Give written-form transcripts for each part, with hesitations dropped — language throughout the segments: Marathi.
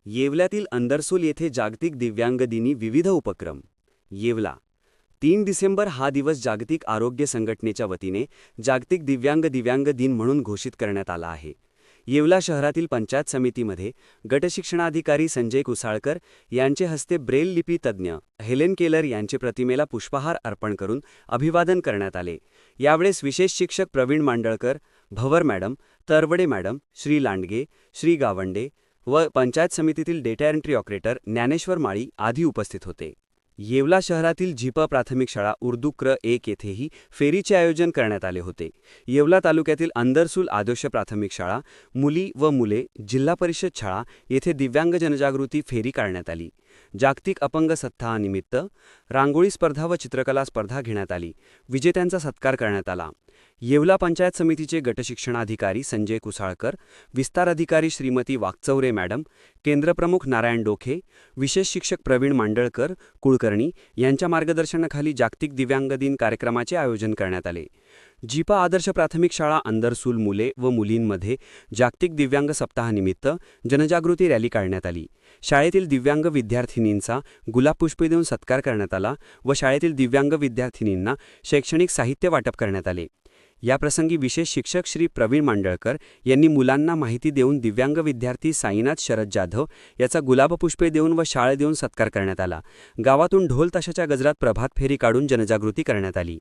येवल्यातील अंदरसूल येथे जागतिक दिव्यांग दिनी विविध उपक्रम. येवला 3 डिसेंबर हा दिवस जागतिक आरोग्य संघटनेच्या वतीने जागतिक दिव्यांग दिन म्हणून घोषित करण्यात आला आहे. येवला शहरातील पंचायत समितीमध्ये गटशिक्षणाधिकारी संजय कुसाळकर यांचे हस्ते ब्रेल लिपी तज्ज्ञ हेलेन केलर यांचे प्रतिमेला पुष्पहार अर्पण करून अभिवादन करण्यात आले. यावेळेस विशेष शिक्षक प्रवीण मांडळकर, भवर मॅडम, तरवडे मॅडम, श्री लांडगे, श्री गावंडे व पंचायत समितीतील डेटा एंट्री ऑपरेटर ज्ञानेश्वर माळी आदी उपस्थित होते. येवला शहरातील झिप प्राथमिक शाळा उर्दू क्र 1 येथेही फेरीचे आयोजन करण्यात आले होते. येवला तालुक्यातील अंदरसूल आदर्श प्राथमिक शाळा, मुली व मुले जिल्हा परिषद शाळा येथे दिव्यांग जनजागृती फेरी काढण्यात आली. जागतिक अपंग सप्ताहानिमित्त रांगोळी स्पर्धा व चित्रकला स्पर्धा घेण्यात आली. विजेत्यांचा सत्कार करण्यात आला. येवला पंचायत समितीचे गटशिक्षणाधिकारी संजय कुसाळकर, विस्तार अधिकारी श्रीमती वाकचौरे मॅडम, केंद्रप्रमुख नारायण डोखे, विशेष शिक्षक प्रवीण मांडळकर कुलकर्णी यांच्या मार्गदर्शनाखाली जागतिक दिव्यांग दिन कार्यक्रमाचे आयोजन करण्यात आले. जिपा आदर्श प्राथमिक शाळा अंदरसूल मुले व मुलींमध्ये जागतिक दिव्यांग सप्ताहानिमित्त जनजागृती रॅली काढण्यात आली. शाळेतील दिव्यांग विद्यार्थिनींचा गुलाबपुष्पे देऊन सत्कार करण्यात आला व शाळेतील दिव्यांग विद्यार्थिनींना शैक्षणिक साहित्य वाटप करण्यात आले. याप्रसंगी विशेष शिक्षक श्री प्रवीण मांडळकर यांनी मुलांना माहिती देऊन दिव्यांग विद्यार्थी साईनाथ शरद जाधव याचा गुलाबपुष्पे देऊन व शाळ देऊन सत्कार करण्यात आला. गावातून ढोल ताशाच्या गजरात प्रभात फेरी काढून जनजागृती करण्यात आली.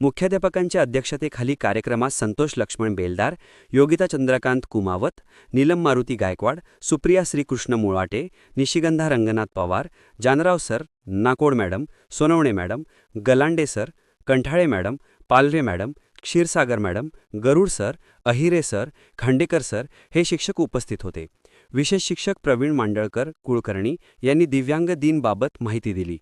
मुख्याध्यापकांच्या अध्यक्षतेखाली कार्यक्रमात Santosh Laxman Beldar, Yogita Chandrakant Kumawat, Neelam Maruti Gaikwad, Supriya Shrikrishna Mulate, Nishigandha Ranganath Pawar, Janrao sir, Nakod madam, Sonawane madam, Galande sir, Kanthale madam, Palve madam, Kshirsagar madam, Garud sir, Ahire sir, Khandekar sir हे शिक्षक उपस्थित होते. विशेष शिक्षक प्रवीण मांडळकर कुलकर्णी यांनी दिव्यांग दिन बाबत माहिती दिली.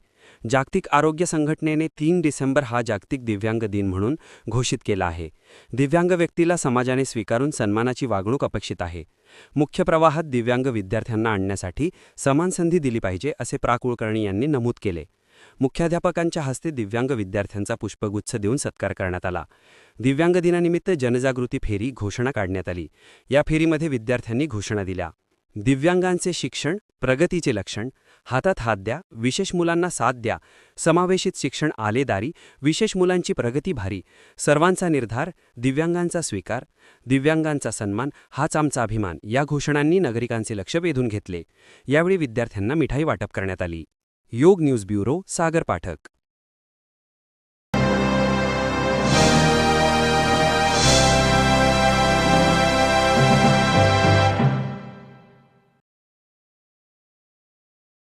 जागतिक आरोग्य संघटनेने 3 डिसेंबर हा जागतिक दिव्यांग दिन म्हणून घोषित केला आहे. दिव्यांग व्यक्तीला समाजाने स्वीकारून सन्मानाची वागणूक अपेक्षित आहे. मुख्य प्रवाहात दिव्यांग विद्यार्थ्यांना आणण्यासाठी समान संधी दिली पाहिजे असे कुलकर्णी यांनी नमूद केले. मुख्याध्यापकांच्या हस्ते दिव्यांग विद्यार्थ्यांचा पुष्पगुच्छ देऊन सत्कार करण्यात आला. दिव्यांग दिनानिमित्त जनजागृती फेरी घोषणा काढण्यात आली. या फेरीमध्ये विद्यार्थ्यांनी घोषणा दिल्या. दिव्यांगांचे शिक्षण प्रगतीचे लक्षण, हातात हात द्या, विशेष मुलांना साथ द्या, समावेशित शिक्षण आलेदारी, विशेष मुलांची प्रगती भारी, सर्वांचा निर्धार, दिव्यांगांचा स्वीकार, दिव्यांगांचा सन्मान हाच आमचा अभिमान या घोषणांनी नागरिकांचे लक्ष वेधून घेतले. यावेळी विद्यार्थ्यांना मिठाई वाटप करण्यात आली. योग न्यूज ब्युरो, सागर पाठक.